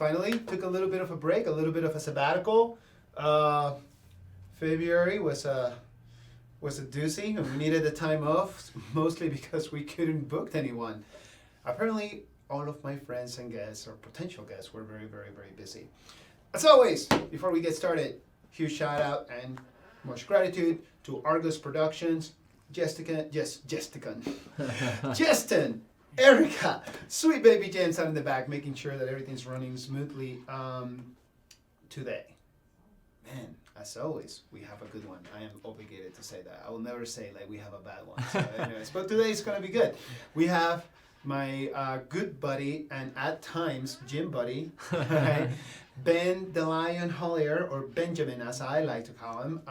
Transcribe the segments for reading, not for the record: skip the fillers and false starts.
finally took a little bit of a break, a little bit of a sabbatical. February was a doozy, and we needed the time off, mostly because we couldn't book anyone. Apparently, all of my friends and guests, or potential guests, were very, very, very busy. As always, before we get started, huge shout out and much gratitude to Argos Productions, Justin, Erica, sweet baby James out in the back, making sure that everything's running smoothly today. Man, as always, we have a good one. I am obligated to say that. I will never say like we have a bad one. So anyways, but today is going to be good. We have my good buddy and at times gym buddy, right? Benjamin Hollier, or Benjamin as I like to call him,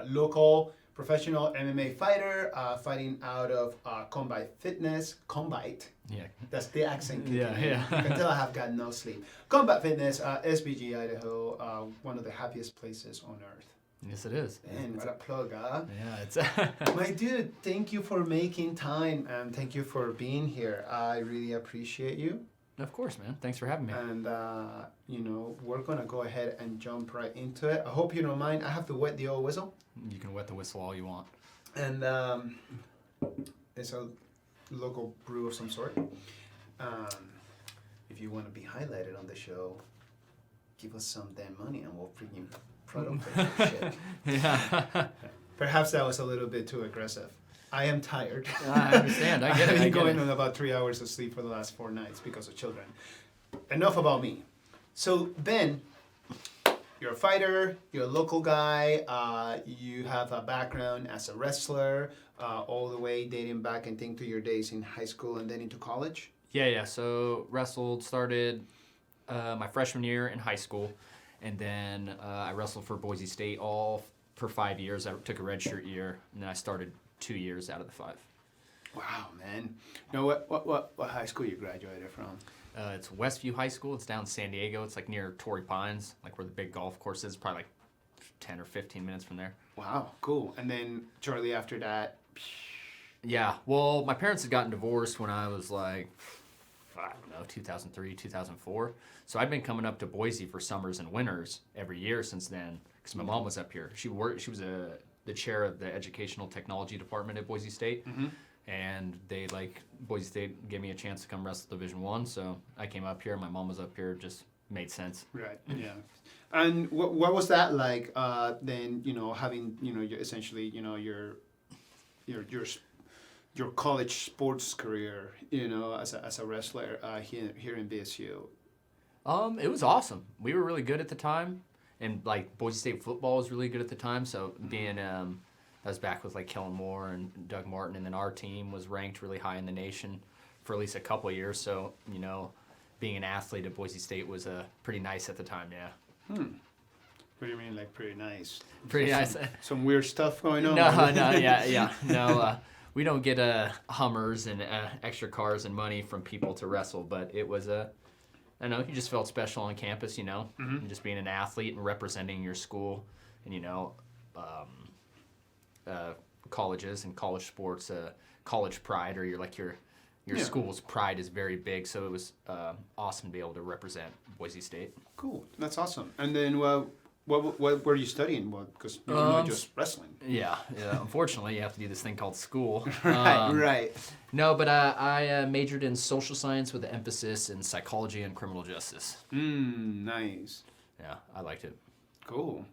local professional MMA fighter, fighting out of Combite Fitness. Combite. Yeah. That's the accent. Yeah. You can tell I have got no sleep. Combat Fitness, SBG Idaho, one of the happiest places on earth. Yes, it is. Man, what a plug, huh? Yeah, it's... My dude, thank you for making time, and thank you for being here. I really appreciate you. Of course, man. Thanks for having me. And, we're going to go ahead and jump right into it. I hope you don't mind. I have to wet the old whistle. You can wet the whistle all you want. And it's a local brew of some sort. If you want to be highlighted on the show, give us some damn money and we'll freaking product shit. Yeah. Perhaps that was a little bit too aggressive. I am tired. I understand. I get it. I've been going on about 3 hours of sleep for the last 4 nights because of children. Enough about me. So, Ben, you're a fighter, you're a local guy, you have a background as a wrestler, all the way dating back, I think, to your days in high school and then into college? Yeah. So, started my freshman year in high school, and then I wrestled for Boise State all for 5 years. I took a redshirt year, and then I started 2 years out of the 5. Wow, man. You know what high school you graduated from? It's Westview High School. It's down in San Diego. It's like near Torrey Pines, like where the big golf course is. Probably like 10 or 15 minutes from there. Wow, cool. And then shortly after that... Yeah, well, my parents had gotten divorced when I was like, I don't know, 2003, 2004. So I'd been coming up to Boise for summers and winters every year since then, because my mom was up here. She was the chair of the Educational Technology Department at Boise State. Mm-hmm. And Boise State gave me a chance to come wrestle Division I, so I came up here. My mom was up here. It just made sense. Right. Yeah. And what was that like? Then having essentially your college sports career as a wrestler here in BSU. It was awesome. We were really good at the time, and like Boise State football was really good at the time. So being I was back with like Kellen Moore and Doug Martin, and then our team was ranked really high in the nation for at least a couple of years. So, being an athlete at Boise State was pretty nice at the time, yeah. What do you mean, like pretty nice? Pretty nice. Some weird stuff going on? No, yeah. No, we don't get Hummers and extra cars and money from people to wrestle, but it was I don't know, you just felt special on campus, mm-hmm. And just being an athlete and representing your school and, colleges and college sports, college pride, or your school's pride is very big. So it was awesome to be able to represent Boise State. Cool, that's awesome. And then, what were you studying? Because you're not just wrestling. Yeah. Unfortunately, you have to do this thing called school. Right. No, but I majored in social science with an emphasis in psychology and criminal justice. Nice. Yeah, I liked it. Cool.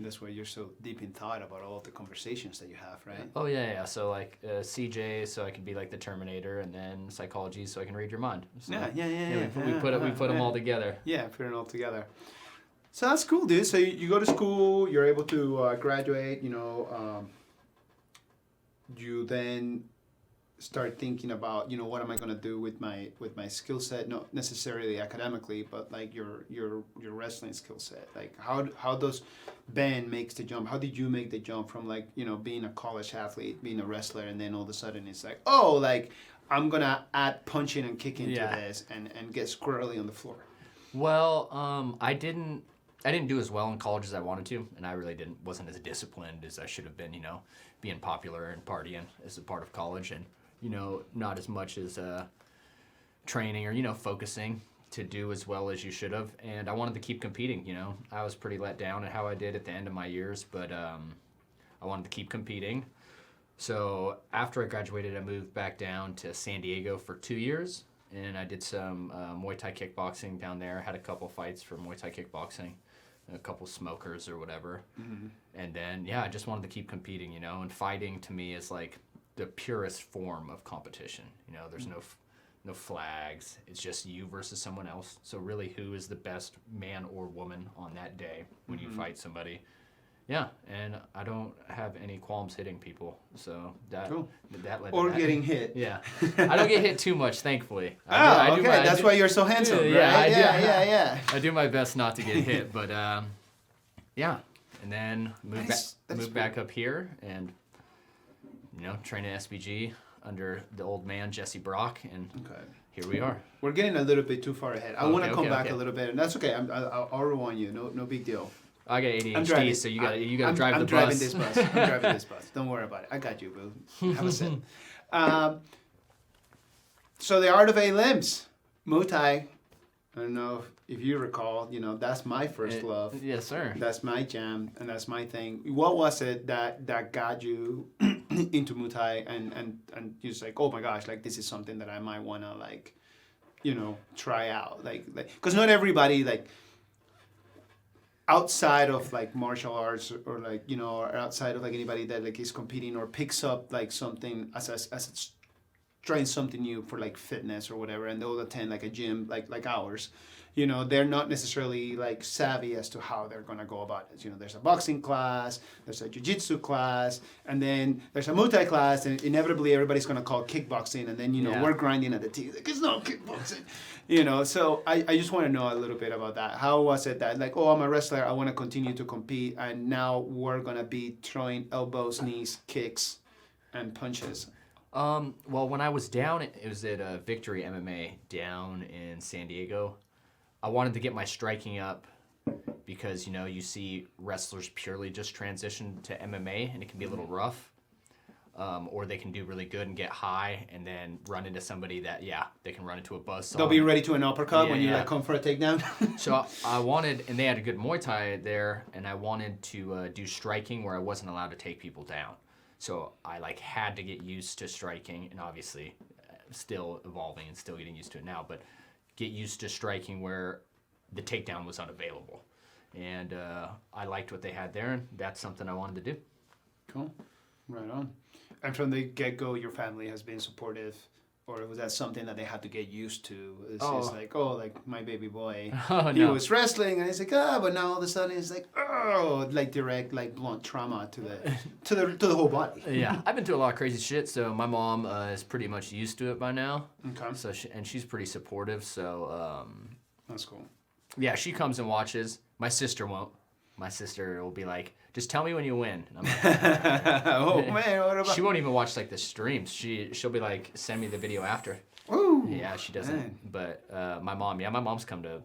That's why you're so deep in thought about all the conversations that you have, right? Oh, yeah. So, CJ, so I could be like the Terminator, and then psychology, so I can read your mind. So, yeah. We put them all together. Yeah, put it all together. So that's cool, dude. So you go to school, you're able to graduate, you then start thinking about, what am I going to do with my skill set, not necessarily academically, but like your wrestling skill set. Like how does Ben makes the jump? How did you make the jump from being a college athlete, being a wrestler, and then all of a sudden it's like, I'm going to add punching and kicking to this and get squarely on the floor? Well, I didn't do as well in college as I wanted to, and I really wasn't as disciplined as I should have been, being popular and partying as a part of college, and not as much as training or focusing to do as well as you should have, and I wanted to keep competing. You know, I was pretty let down at how I did at the end of my years, but I wanted to keep competing. So after I graduated, I moved back down to San Diego for 2 years, and I did some Muay Thai kickboxing down there. Had a couple fights for Muay Thai kickboxing, a couple smokers or whatever. And then, yeah, I just wanted to keep competing, you know, and fighting to me is like the purest form of competition. You know, there's no flags. It's just you versus someone else. So really, who is the best man or woman on that day when you fight somebody? Yeah, and I don't have any qualms hitting people, so that led or to that. getting hit. Yeah, I don't get hit too much, thankfully. Okay, that's why you're so handsome, right? Yeah. I do my best not to get hit, but yeah, and then moved back up here, and you know, trained at SBG under the old man Jesse Brock, and here we are. We're getting a little bit too far ahead. I want to come back a little bit, and that's okay. I'll rewind you. No big deal. I got ADHD, so you got to drive the bus. I'm driving this bus. Don't worry about it. I got you, boo. Have a sip. So the art of 8 limbs, Muay Thai. I don't know if you recall. You know, that's my first love. Yes, sir. That's my jam, and that's my thing. What was it that got you into Muay Thai, and you're just like, oh my gosh, like this is something that I might wanna like, you know, try out, like because not everybody like. Outside of like martial arts or like, you know, or outside of like anybody that like is competing or picks up like something as trying something new for like fitness or whatever, and they'll attend like a gym like ours, you know, they're not necessarily like savvy as to how they're gonna go about it. You know, there's a boxing class, there's a jiu-jitsu class, and then there's a Muay Thai class, and inevitably everybody's gonna call kickboxing, and then, you know, we're grinding at the teeth like, it's not kickboxing. You know, so I just want to know a little bit about that. How was it that, like, oh, I'm a wrestler, I want to continue to compete, and now we're going to be throwing elbows, knees, kicks, and punches? Well, when I was down, it was at Victory MMA down in San Diego. I wanted to get my striking up because, you know, you see wrestlers purely just transition to MMA, and it can be a little rough. Or they can do really good and get high and then run into somebody that, they can run into a buzzsaw. They'll be ready to an uppercut when you like come for a takedown. So I wanted, and they had a good Muay Thai there, and I wanted to do striking where I wasn't allowed to take people down. So I like had to get used to striking, and obviously still evolving and still getting used to it now, but get used to striking where the takedown was unavailable. And I liked what they had there, and that's something I wanted to do. Cool. Right on. And from the get-go, your family has been supportive, or was that something that they had to get used to? It's like, like my baby boy, he was wrestling, and he's like, but now all of a sudden it's like, like direct, like blunt trauma to the whole body. Yeah, I've been through a lot of crazy shit, so my mom is pretty much used to it by now. Okay. So she's pretty supportive. So that's cool. Yeah, she comes and watches. My sister won't. My sister will be like, just tell me when you win. And I'm like, oh man, what about? She won't even watch like the streams. She'll be like, send me the video after. Ooh, yeah, she doesn't. Man. But my mom's come to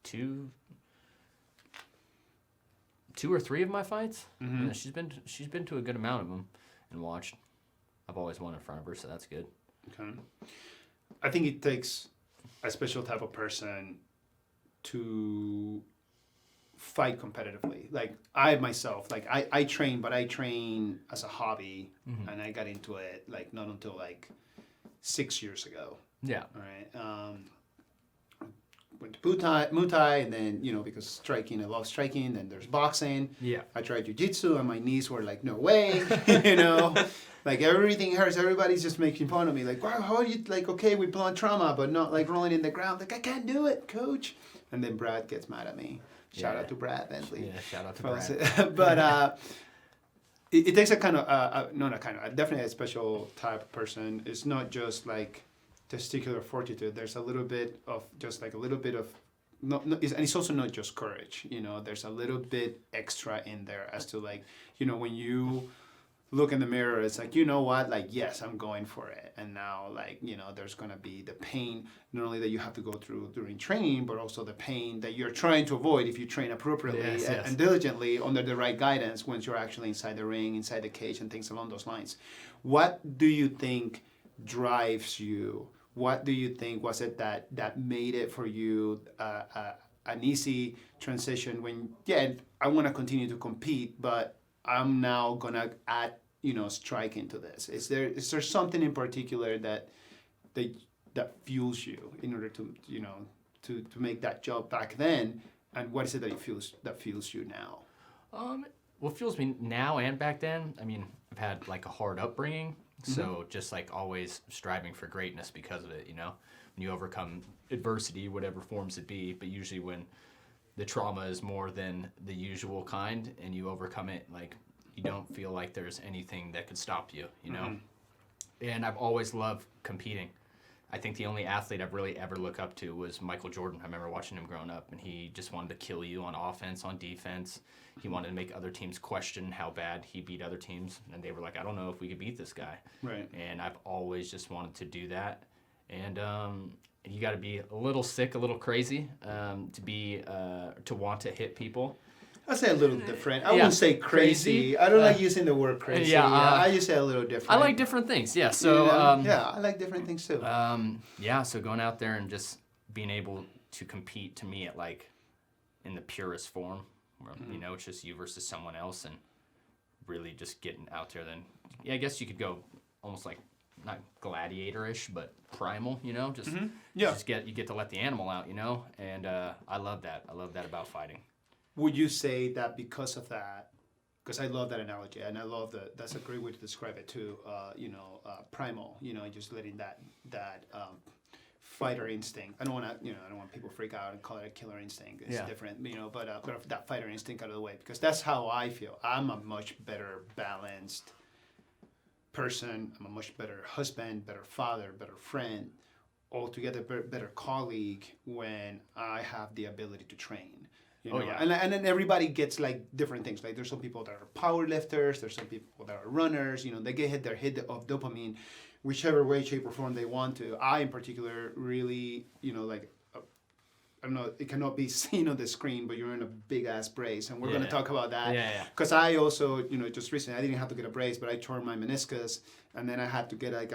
two or three of my fights. Mm-hmm. Yeah, she's been to a good amount of them and watched. I've always won in front of her, so that's good. Okay. I think it takes a special type of person to fight competitively. Like I myself, like I train, but I train as a hobby, and I got into it like not until like 6 years ago. Yeah. All right. Went to Muay Thai, and then, you know, because striking, I love striking. Then there's boxing. Yeah. I tried jiu-jitsu, and my knees were like, no way, you know, like everything hurts. Everybody's just making fun of me. Like, wow, how are you like okay with blunt trauma, but not like rolling in the ground? Like, I can't do it, coach. And then Brad gets mad at me. Shout out to Brad Bentley. Yeah, shout out to Brad. But it takes a kind of, definitely a special type of person. It's not just like testicular fortitude. There's a little bit of, and it's also not just courage. You know, there's a little bit extra in there as to like, you know, when you look in the mirror, it's like, you know what, like, yes, I'm going for it. And now, like, you know, there's going to be the pain, not only that you have to go through during training, but also the pain that you're trying to avoid if you train appropriately and diligently under the right guidance once you're actually inside the ring, inside the cage, and things along those lines. What do you think drives you what do you think was it that made it for you an easy transition when, I want to continue to compete, but I'm now going to add, striking to this? Is there something in particular that fuels you in order to, to make that jump back then? And what is it that fuels you now? What fuels me now and back then, I mean, I've had like a hard upbringing, so just like always striving for greatness because of it, when you overcome adversity, whatever forms it be, but usually when the trauma is more than the usual kind and you overcome it, like you don't feel like there's anything that could stop you, And I've always loved competing. I think the only athlete I've really ever looked up to was Michael Jordan. I remember watching him growing up, and he just wanted to kill you on offense, on defense. He wanted to make other teams question how bad he beat other teams, and they were like, I don't know if we could beat this guy. Right. And I've always just wanted to do that. And you got to be a little sick, a little crazy to want to hit people. I say a little different. I wouldn't say crazy. I don't like using the word crazy. I just say a little different. I like different things. Yeah. So I like different things too. So going out there and just being able to compete to me at like in the purest form, where it's just you versus someone else, and really just getting out there. Then I guess you could go almost like not gladiator-ish, but primal. Just you get to let the animal out. And I love that. I love that about fighting. Would you say that because of that, because I love that analogy, and I love that's a great way to describe it too, primal, just letting that fighter instinct. I don't want people to freak out and call it a killer instinct. It's different, but that fighter instinct out of the way, because that's how I feel. I'm a much better balanced person. I'm a much better husband, better father, better friend, altogether better colleague when I have the ability to train. And then everybody gets like different things. Like there's some people that are power lifters, there's some people that are runners, they get their hit of dopamine, whichever way, shape, or form they want to. I in particular really, I don't know, it cannot be seen on the screen, but you're in a big ass brace, and we're going to talk about that. Because I also, just recently, I didn't have to get a brace, but I tore my meniscus, and then I had to get like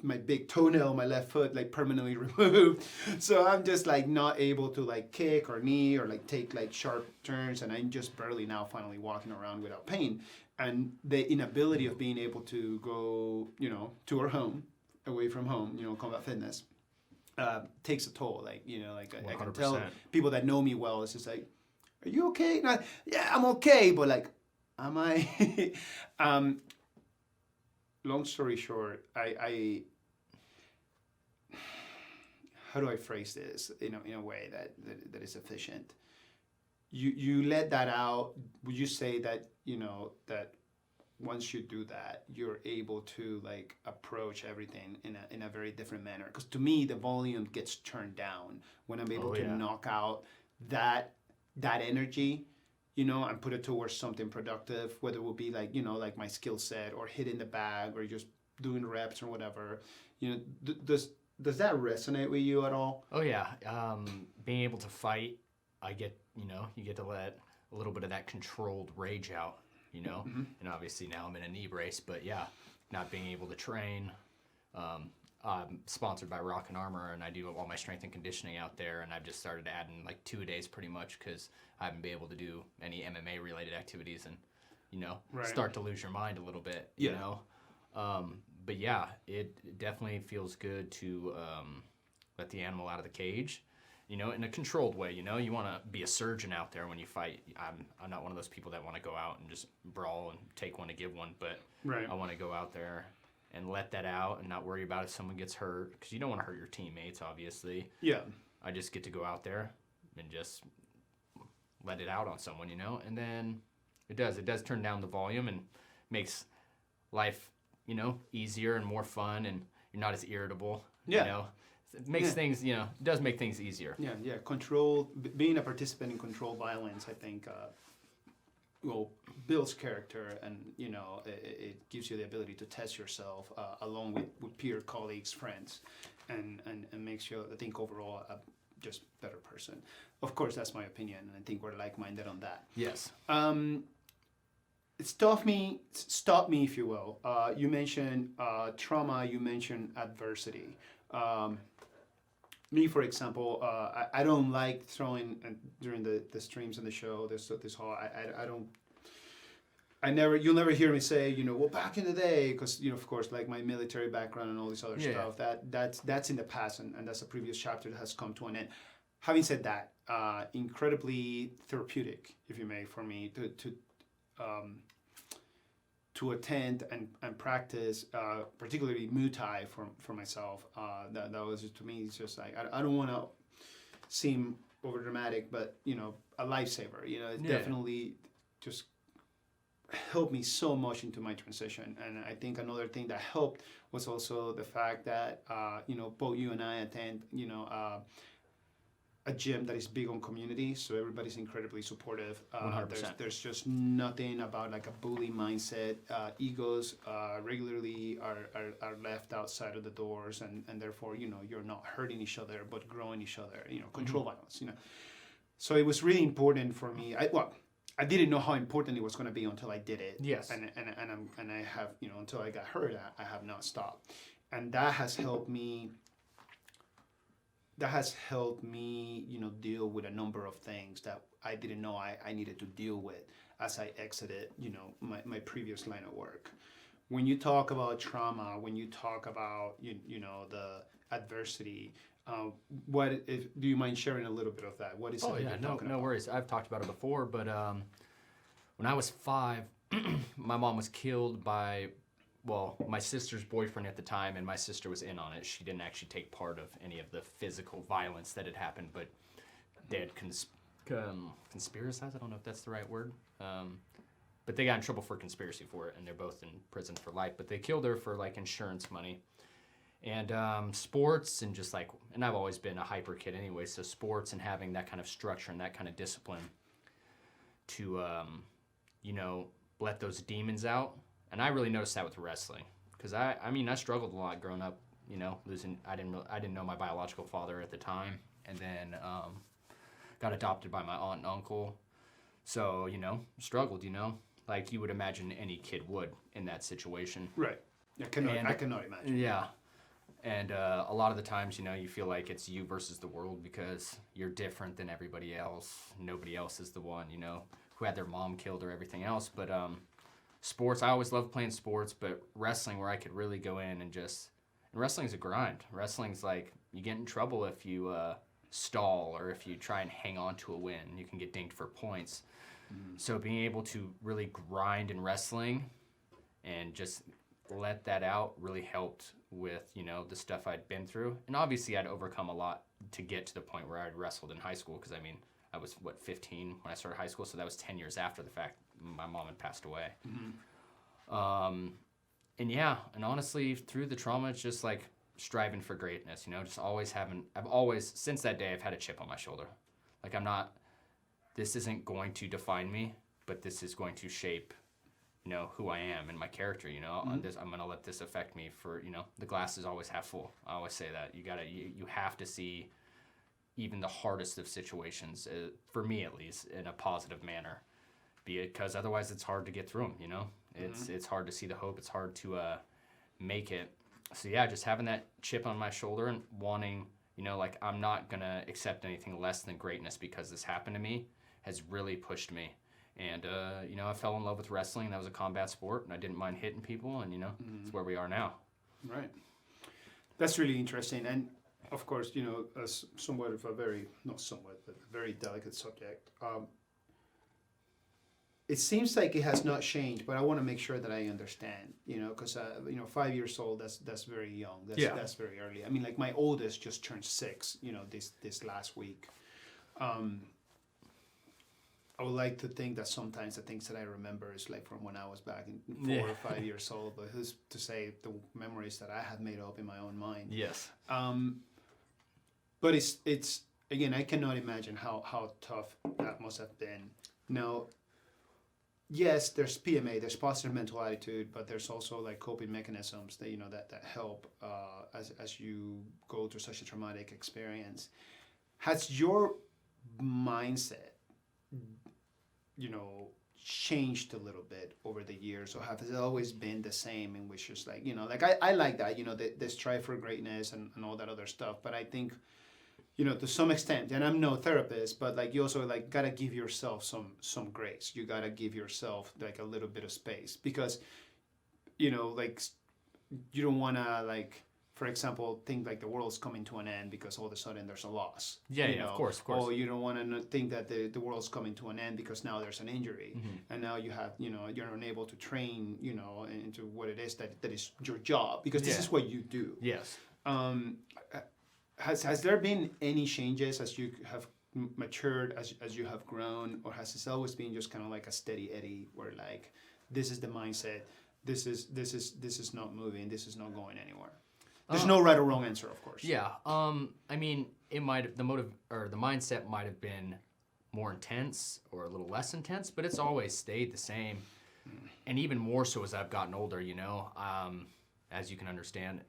my big toenail, my left foot, like permanently removed. So I'm just like not able to like kick or knee or like take like sharp turns, and I'm just barely now finally walking around without pain. And the inability of being able to go, to our home, away from home, combat fitness, takes a toll. Like, I can tell people that know me well, it's just like, are you okay? I'm okay, but like, am I? Long story short, I how do I phrase this in a way that is efficient? You let that out. Would you say that that once you do that, you're able to like approach everything in a very different manner? Because to me, the volume gets turned down when I'm able to knock out that energy, and put it towards something productive, whether it will be like, like my skill set or hitting the bag or just doing reps or whatever. Does that resonate with you at all? Oh yeah. Being able to fight, you get to let a little bit of that controlled rage out, and obviously now I'm in a knee brace, but not being able to train. I'm sponsored by Rock and Armor, and I do all my strength and conditioning out there, and I've just started adding like 2 days pretty much because I haven't been able to do any MMA related activities and, start to lose your mind a little bit, But it definitely feels good to let the animal out of the cage, in a controlled way. You want to be a surgeon out there when you fight. I'm not one of those people that want to go out and just brawl and take one to give one, but I want to go out there and let that out and not worry about if someone gets hurt, because you don't want to hurt your teammates, obviously. Yeah. I just get to go out there and just let it out on someone, and then it does turn down the volume and makes life, easier and more fun, and you're not as irritable. It makes things, it does make things easier. Yeah. Being a participant in controlled violence, I think, builds character, and it gives you the ability to test yourself along with peer colleagues, friends, and makes you, I think, overall a just better person. Of course, that's my opinion, and I think we're like-minded on that. Yes. stopped me, if you will. You mentioned trauma. You mentioned adversity. Me, for example, I don't like throwing during the streams and the show. This whole I don't. You'll never hear me say, you know, well, back in the day, because, you know, of course, like my military background and all this other stuff, that's in the past, and that's a previous chapter that has come to an end. Having said that, incredibly therapeutic, if you may, for me to attend and practice, particularly Muay Thai for myself. That was just, to me, it's just like, I don't want to seem over dramatic, but, you know, a lifesaver. You know, it definitely just helped me so much into my transition. And I think another thing that helped was also the fact that, you know, both you and I attend, you know, a gym that is big on community, so everybody's incredibly supportive. 100%. There's just nothing about like a bully mindset. Egos regularly are left outside of the doors, and therefore, you know, you're not hurting each other, but growing each other, you know, control violence, you know. So it was really important for me. I didn't know how important it was going to be until I did it. Yes. And I have, you know, until I got hurt, I have not stopped. And that has helped me, you know, deal with a number of things that I didn't know I needed to deal with as I exited, you know, my previous line of work. When you talk about trauma, when you talk about, you know, the adversity, do you mind sharing a little bit of that? What is it that you're talking no about? worries. I've talked about it before, but when I was 5, my mom was killed by, well, my sister's boyfriend at the time, and my sister was in on it. She didn't actually take part of any of the physical violence that had happened, but they had conspiracized. I don't know if that's the right word. But they got in trouble for conspiracy for it, and they're both in prison for life. But they killed her for like insurance money. And sports and just like, and I've always been a hyper kid anyway, so sports and having that kind of structure and that kind of discipline to, you know, let those demons out. And I really noticed that with wrestling, because I mean, I struggled a lot growing up, you know, I didn't know my biological father at the time, and then got adopted by my aunt and uncle. So, you know, struggled, you know, like you would imagine any kid would in that situation. Right. I cannot imagine. Yeah. And a lot of the times, you know, you feel like it's you versus the world because you're different than everybody else. Nobody else is the one, you know, who had their mom killed or everything else. But sports, I always loved playing sports, but wrestling, where I could really go in and wrestling's a grind. Wrestling's like, you get in trouble if you stall or if you try and hang on to a win. You can get dinged for points. Mm-hmm. So being able to really grind in wrestling and just let that out really helped with, you know, the stuff I'd been through. And obviously I'd overcome a lot to get to the point where I'd wrestled in high school, because I mean, I was 15 when I started high school, so that was 10 years after the fact my mom had passed away. Mm-hmm. And yeah, and honestly, through the trauma, it's just like striving for greatness, you know, just I've always, since that day, I've had a chip on my shoulder. Like this isn't going to define me, but this is going to shape, you know, who I am and my character, you know. Mm-hmm. I'm going to let this affect me for, you know, the glass is always half full. I always say that. You have to see even the hardest of situations, for me at least, in a positive manner, because otherwise it's hard to get through them, you know. It's hard to see the hope. It's hard to make it. So yeah, just having that chip on my shoulder and wanting, you know, like I'm not going to accept anything less than greatness because this happened to me has really pushed me. And, you know, I fell in love with wrestling. That was a combat sport, and I didn't mind hitting people, and, you know, it's where we are now. Right. That's really interesting. And, of course, you know, as somewhat of a very, not somewhat, but a very delicate subject, it seems like it has not changed, but I want to make sure that I understand, you know, because, you know, 5 years old, that's very young. That's very early. I mean, like, my oldest just turned 6, you know, this last week. I would like to think that sometimes the things that I remember is like from when I was back in 4 or 5 years old, but who's to say the memories that I had made up in my own mind. Yes. But it's again, I cannot imagine how tough that must have been. Now, yes, there's PMA, there's positive mental attitude, but there's also like coping mechanisms that, you know, that help as you go through such a traumatic experience. Has your mindset, you know, changed a little bit over the years, or has it always been the same? In which is like, like I like that, the strive for greatness and all that other stuff. But I think, to some extent, and I'm no therapist, but like you also like gotta give yourself some grace. You gotta give yourself like a little bit of space, because, like you don't wanna, like, for example, think like the world's coming to an end because all of a sudden there's a loss. Yeah, of course. Or you don't want to think that the world's coming to an end because now there's an injury, and now you have, you're unable to train, into what it is that is your job, because this is what you do. Yes. Has there been any changes as you have matured, as you have grown, or has it always been just kind of like a steady eddy where like this is the mindset, this is not moving, this is not going anywhere? There's no right or wrong answer, of course. Yeah. I mean, it might the motive or the mindset might have been more intense or a little less intense, but it's always stayed the same, and even more so as I've gotten older. As you can understand.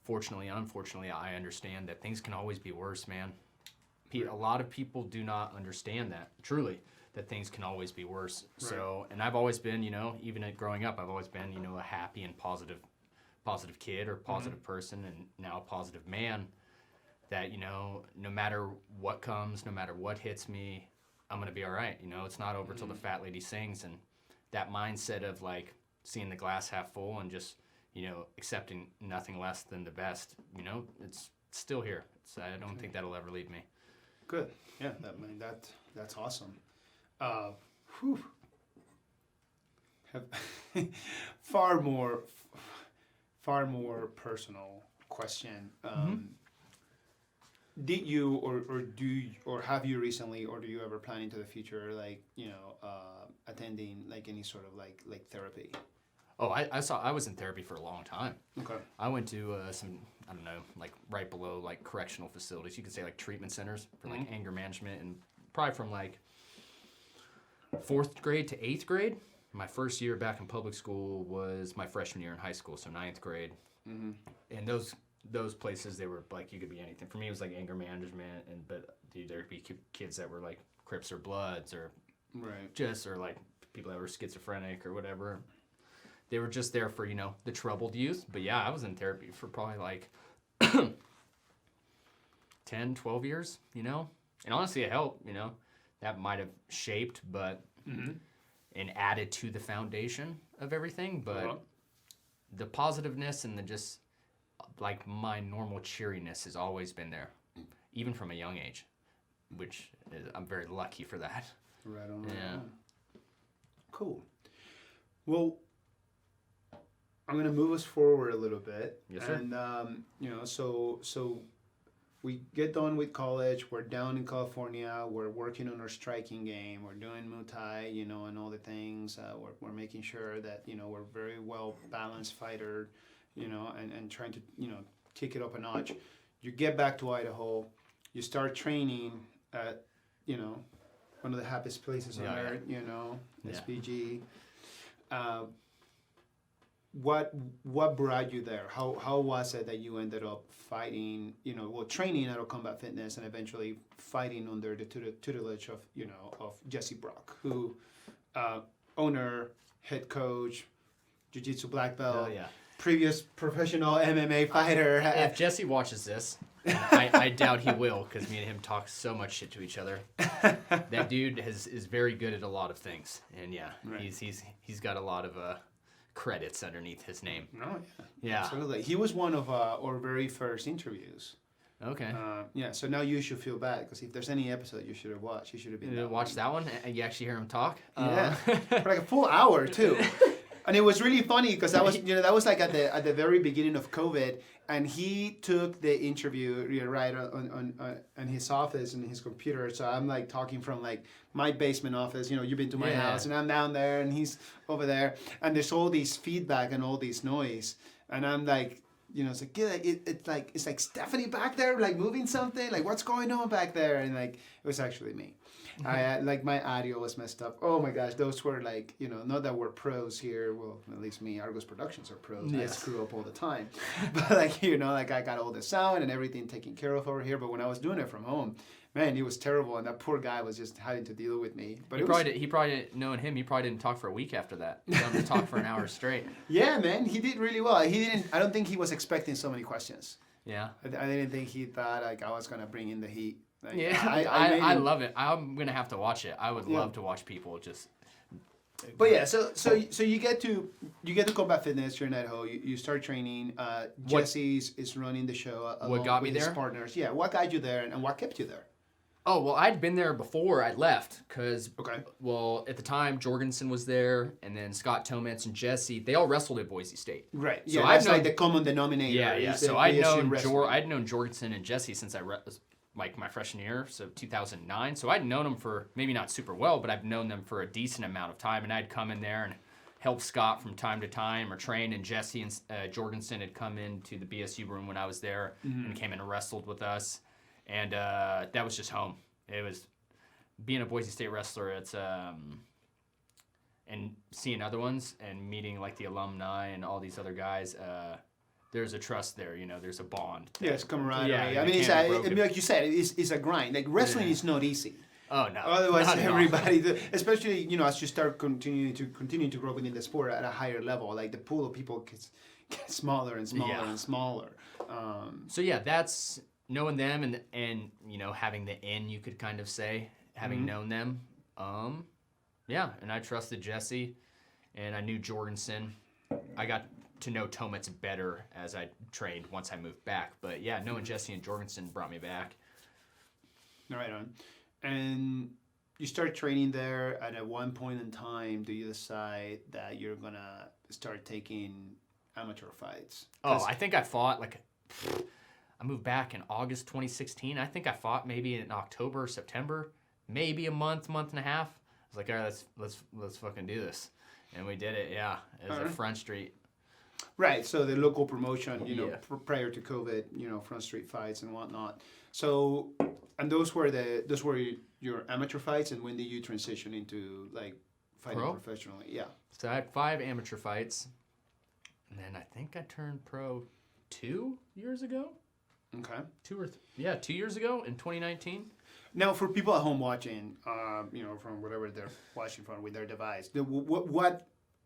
Fortunately and unfortunately, I understand that things can always be worse, man. A lot of people do not understand that, truly, that things can always be worse. Right. So, and I've always been, even growing up, I've always been, a happy and positive kid or positive person, and now a positive man, that, no matter what comes, no matter what hits me, I'm going to be all right. It's not over till the fat lady sings. And that mindset of like seeing the glass half full and just, accepting nothing less than the best, it's still here. I don't think that'll ever leave me. Good. Yeah, that's awesome. Far more personal question. Did you or do you, or have you recently, or do you ever plan into the future, like attending like any sort of like therapy? Oh, I was in therapy for a long time. Okay. I went to some, I don't know, like right below like correctional facilities. You could say like treatment centers for like anger management, and probably from like 4th grade to 8th grade. My first year back in public school was my freshman year in high school, so 9th grade. And those places, they were like, you could be anything. For me, it was like anger management, but there'd be kids that were like Crips or Bloods, or or like people that were schizophrenic or whatever. They were just there for, the troubled youth. But yeah, I was in therapy for probably like 10, 12 years, And honestly, it helped, That might have shaped, but and added to the foundation of everything. But the positiveness and the just like my normal cheeriness has always been there, even from a young age, which I'm very lucky for that. Right on. Yeah. Cool. Well, I'm going to move us forward a little bit. Yes, sir. And, so we get done with college. We're down in California. We're working on our striking game. We're doing Muay Thai, and all the things. We're making sure that, we're very well balanced fighter, and trying to, kick it up a notch. You get back to Idaho. You start training at, one of the happiest places on earth, SBG. What brought you there? How was it that you ended up fighting, training at Combat Fitness and eventually fighting under the tutelage of, of Jesse Brock, who, owner, head coach, jiu-jitsu black belt, previous professional MMA fighter. If Jesse watches this, I doubt he will, because me and him talk so much shit to each other. That dude is very good at a lot of things, and he's got a lot of credits underneath his name. Oh yeah, absolutely. He was one of our very first interviews. Okay. So now you should feel bad, because if there's any episode you should have watched, you should have been. Watch that one, and you actually hear him talk. Yeah, for like a full hour too. And it was really funny because that was like at the very beginning of COVID, and he took the interview right on his office and his computer. So I'm like talking from like my basement office. You've been to my house, and I'm down there, and he's over there, and there's all these feedback and all this noise, and I'm like, it's like it's like Stephanie back there, like moving something, like what's going on back there, and like it was actually me. I like my audio was messed up. Oh my gosh, those were like, not that we're pros here. Well, at least me, Argos Productions are pros. Yes. I screw up all the time. But like, like I got all the sound and everything taken care of over here. But when I was doing it from home, man, it was terrible, and that poor guy was just having to deal with me. But He probably didn't, knowing him, he probably didn't talk for a week after that. He got him to talk for an hour straight. Yeah, man, he did really well. I don't think he was expecting so many questions. Yeah. I didn't think he thought like I was gonna bring in the heat. Like, Yeah, I love it. I'm gonna have to watch it. I would love to watch people just. But yeah, so you get to Combat Fitness. You're in Idaho. You start training. Jesse is running the show. What got me with his there? partners. Yeah. What got you there, and what kept you there? Oh well, I'd been there before I left because Okay. well at the time Jorgensen was there, and then Scott Tomantz and Jesse. They all wrestled at Boise State. Right. So Yeah. I've That's known, like the common denominator. Yeah. is the So I'd BSU wrestling. I'd known Jorgensen and Jesse since like my freshman year, so 2009. So I'd known them for maybe not super well, but I've known them for a decent amount of time, and I'd come in there and help Scott from time to time or train, and Jesse and Jorgensen had come into the BSU room when I was there and came in and wrestled with us, and that was just home. It was being a Boise State wrestler. It's and seeing other ones and meeting like the alumni and all these other guys. There's a trust there, there's a bond. Yes, camaraderie. Yeah, I mean, broken. like you said, it's a grind. Like wrestling is not easy. Oh no! Otherwise, not at all. everybody, especially as you start continuing to grow within the sport at a higher level, like the pool of people gets smaller and smaller and smaller. So yeah, that's knowing them and having the in, you could kind of say, having known them. Yeah, and I trusted Jesse, and I knew Jorgensen. I got to know Tomantz better as I trained once I moved back. But yeah, knowing Jesse and Jorgensen brought me back. Right on. And you start training there, and at one point in time, do you decide that you're gonna start taking amateur fights? Oh, I think I fought I moved back in August 2016. I think I fought maybe in October or September, maybe a month and a half. I was like, all right, let's fucking do this, and we did it. Yeah, it was at Front Street. Right, so the local promotion, prior to COVID, Front Street fights and whatnot. So, and those were your amateur fights, and when did you transition into like fighting professionally? Yeah. So I had 5 amateur fights, and then I think I turned pro 2 years ago. Okay. 2 years ago in 2019. Now, for people at home watching, from whatever they're watching from with their device,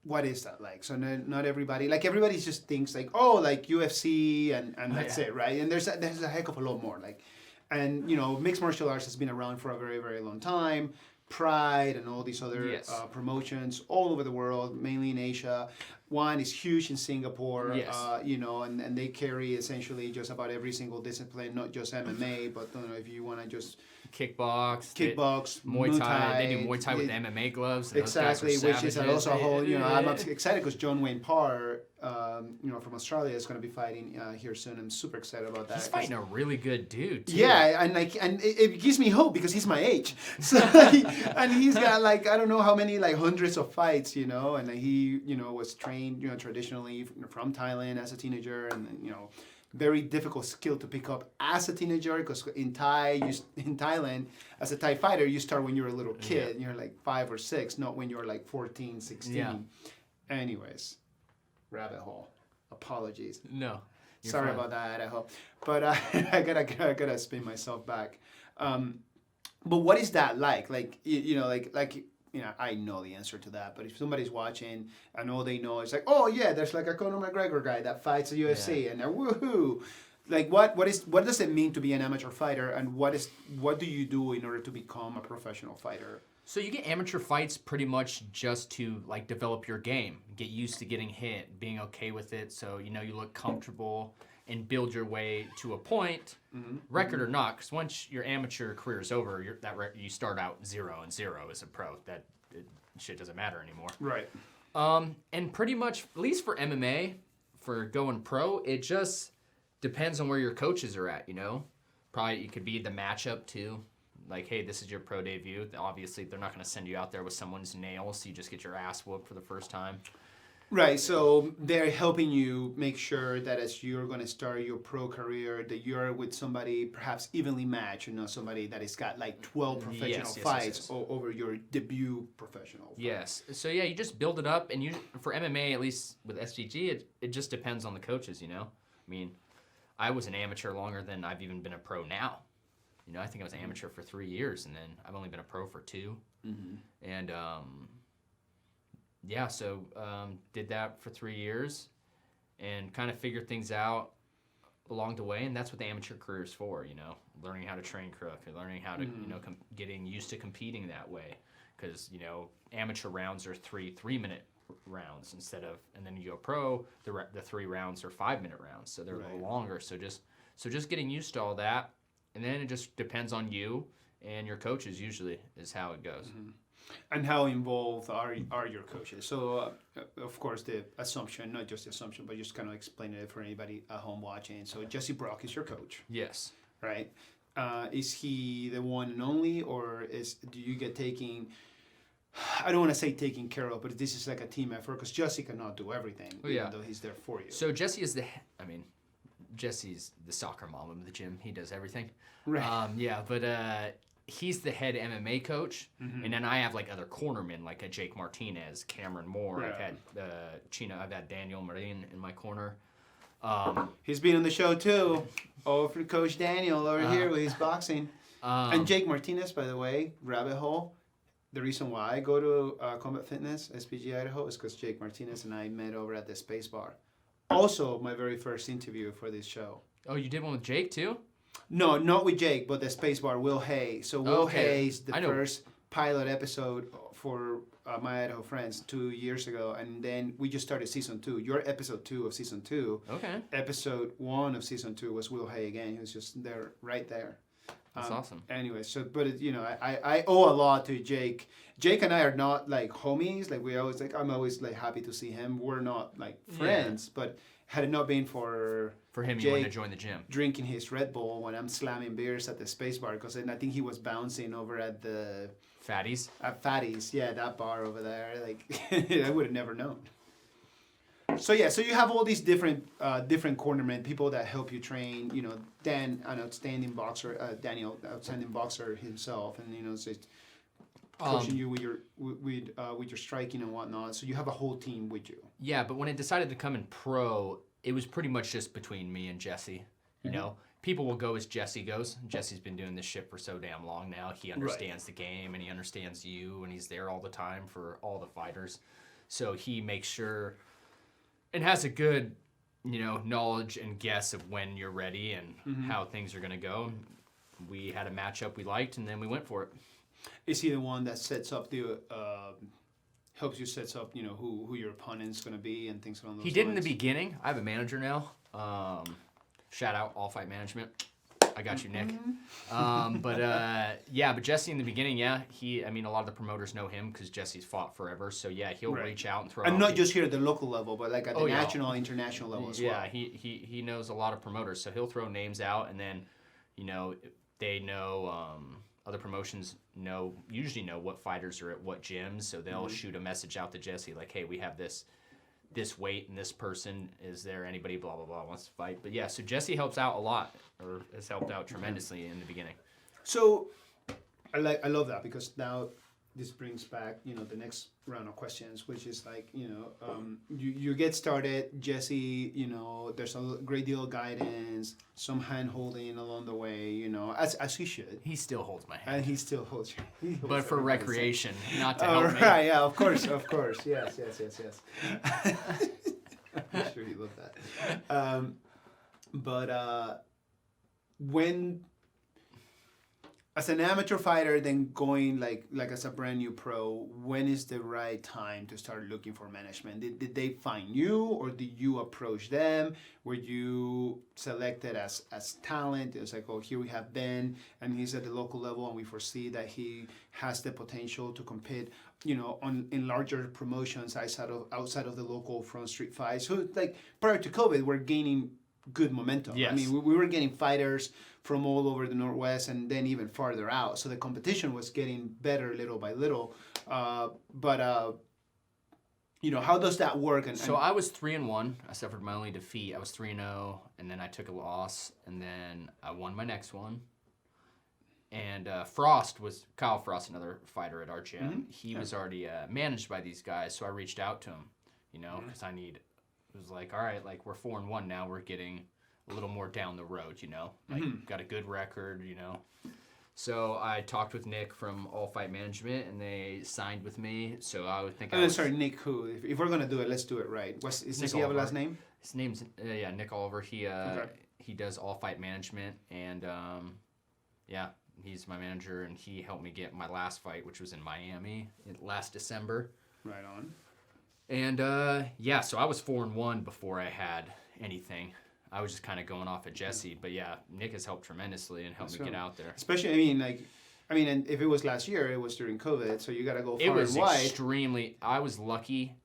what is that like? So not everybody, like everybody just thinks like, oh, like UFC and that's it, right? And there's a heck of a lot more. Like, and mixed martial arts has been around for a very, very long time. Pride and all these other promotions all over the world, mainly in Asia. One is huge in Singapore, and they carry essentially just about every single discipline, not just MMA, but if you want to just kickbox, Muay Thai. They do Muay Thai with MMA gloves. Exactly, which is also a whole. I'm excited because John Wayne Parr, from Australia, is going to be fighting here soon. I'm super excited about that. He's fighting a really good dude, too. Yeah, and it gives me hope because he's my age. So and he's got I don't know how many hundreds of fights, and he was trained traditionally from Thailand as a teenager, and very difficult skill to pick up as a teenager because in Thailand as a Thai fighter you start when you're a little kid, you're like 5 or 6, not when you're like 14, 16. Yeah. Anyways, rabbit hole. Apologies. No. Sorry fine. about that, Idaho. But I gotta spin myself back. But what is that like? I know the answer to that, but if somebody's watching and all they know is like, oh yeah, there's like a Conor McGregor guy that fights at UFC and they're woohoo. Like what does it mean to be an amateur fighter, and what do you do in order to become a professional fighter? So you get amateur fights pretty much just to develop your game, get used to getting hit, being okay with it, so you look comfortable and build your way to a point, record or not, because once your amateur career is over, you start out 0-0 as a pro. That shit doesn't matter anymore. Right. And pretty much, at least for MMA, for going pro, it just depends on where your coaches are at. Probably it could be the matchup too. Like, hey, this is your pro debut. Obviously, they're not going to send you out there with someone's nails, so you just get your ass whooped for the first time. Right, so they're helping you make sure that as you're going to start your pro career, that you're with somebody perhaps evenly matched, somebody that has got 12 professional fights over your debut professional fight. Yes, so yeah, you just build it up, and for MMA, at least with SBG, it just depends on the coaches, I mean, I was an amateur longer than I've even been a pro now. You know, I think I was amateur for 3 years, and then I've only been a pro for 2. And so did that for 3 years, and kind of figured things out along the way. And that's what the amateur career is for. You know, learning how to train crook, and learning how to getting used to competing that way. Because you know, amateur rounds are 3-minute rounds instead of, and then you go pro, the 3 rounds are 5-minute rounds, so they're a little longer. So just getting used to all that, and then it just depends on you and your coaches. Usually is how it goes. And how involved are your coaches? So of course the assumption, not just the assumption, but just kind of explain it for anybody at home watching. So Jesse Brock is your coach. Yes. Right. Is he the one and only, or do you get taking? I don't want to say taken care of, but this is like a team effort because Jesse cannot do everything, even though he's there for you. So Jesse is Jesse's the soccer mom of the gym. He does everything. Right. But he's the head MMA coach, and then I have like other cornermen like a Jake Martinez, Cameron Moore. I've had I've had Daniel Marin in my corner. He's been on the show too. For Coach Daniel over here with his boxing. And Jake Martinez, by the way, rabbit hole. The reason why I go to Combat Fitness, SBG Idaho, is because Jake Martinez and I met over at the Space Bar. Also, my very first interview for this show. Oh, you did one with Jake too? No, not with Jake, but the Space Bar, Will Hay. So Will Hay's the first pilot episode for My Idaho Friends 2 years ago, and then we just started season 2. Your episode 2 of season 2. Okay. Episode 1 of season 2 was Will Hay again. He was just there, right there. That's awesome. Anyway, so I owe a lot to Jake. Jake and I are not like homies. Like I'm always like happy to see him. We're not like friends, but had it not been for him, Jake you wouldn't have joined the gym. Drinking his Red Bull when I'm slamming beers at the Space Bar, because I think he was bouncing over at the Fatties. At Fatties, that bar over there. Like I would have never known. So you have all these different cornermen, people that help you train. You know, Dan, an outstanding boxer, Daniel, outstanding boxer himself, and just coaching you with your striking and whatnot. So you have a whole team with you. Yeah, but when I decided to come in pro, it was pretty much just between me and Jesse. You know, people will go as Jesse goes. Jesse's been doing this shit for so damn long now. He understands the game, and he understands you, and he's there all the time for all the fighters. So he makes sure and has a good, knowledge and guess of when you're ready and how things are going to go. We had a matchup we liked, and then we went for it. Is he the one that sets up the, helps you set up, who your opponent's going to be and things along those lines? He did in the beginning. I have a manager now. Shout out All Fight Management. I got you, Nick. But Jesse in the beginning, a lot of the promoters know him because Jesse's fought forever. So he'll reach out and throw. And not just here at the local level, but like at the national, international level as well. Yeah, he knows a lot of promoters, so he'll throw names out, and then, they know. Other promotions usually know what fighters are at what gyms, so they'll shoot a message out to Jesse like, hey, we have this weight and this person, is there anybody blah blah blah wants to fight. But so Jesse helps out a lot, or has helped out tremendously in the beginning. So I love that, because now this brings back the next round of questions, which is like you get started, Jesse, there's a great deal of guidance, some hand holding along the way, as he should. He still holds my hand. And he still holds you. But for recreation, not to help me. Right, yeah, of course. Yes. I'm sure you love that. When, as an amateur fighter, then going like as a brand new pro, when is the right time to start looking for management? Did they find you, or did you approach them? Were you selected as talent? It was like, here we have Ben, and he's at the local level, and we foresee that he has the potential to compete, in larger promotions outside of the local front street fights. So like prior to COVID, we're gaining good momentum. Yes. I mean, we were getting fighters from all over the Northwest and then even farther out. So the competition was getting better little by little. How does that work? So I was 3-1. I suffered my only defeat. I was 3-0, and then I took a loss, and then I won my next one. And Kyle Frost, another fighter at our gym. He was already managed by these guys, so I reached out to him, because it was like, all right, like we're 4-1 now. We're getting a little more down the road, you know, like got a good record, you know. So I talked with Nick from All Fight Management, and they signed with me. So I would think. Sorry, Nick. Who? If we're gonna do it, let's do it right. Does he have a last name? His name's Nick Oliver. He does All Fight Management, and he's my manager, and he helped me get my last fight, which was in Miami last December. Right on. And so I was 4-1 before I had anything. I was just kind of going off at Jesse, but yeah, Nick has helped tremendously and helped me get out there. Especially, and if it was last year, it was during COVID, so you got to go far and wide. It was I was lucky.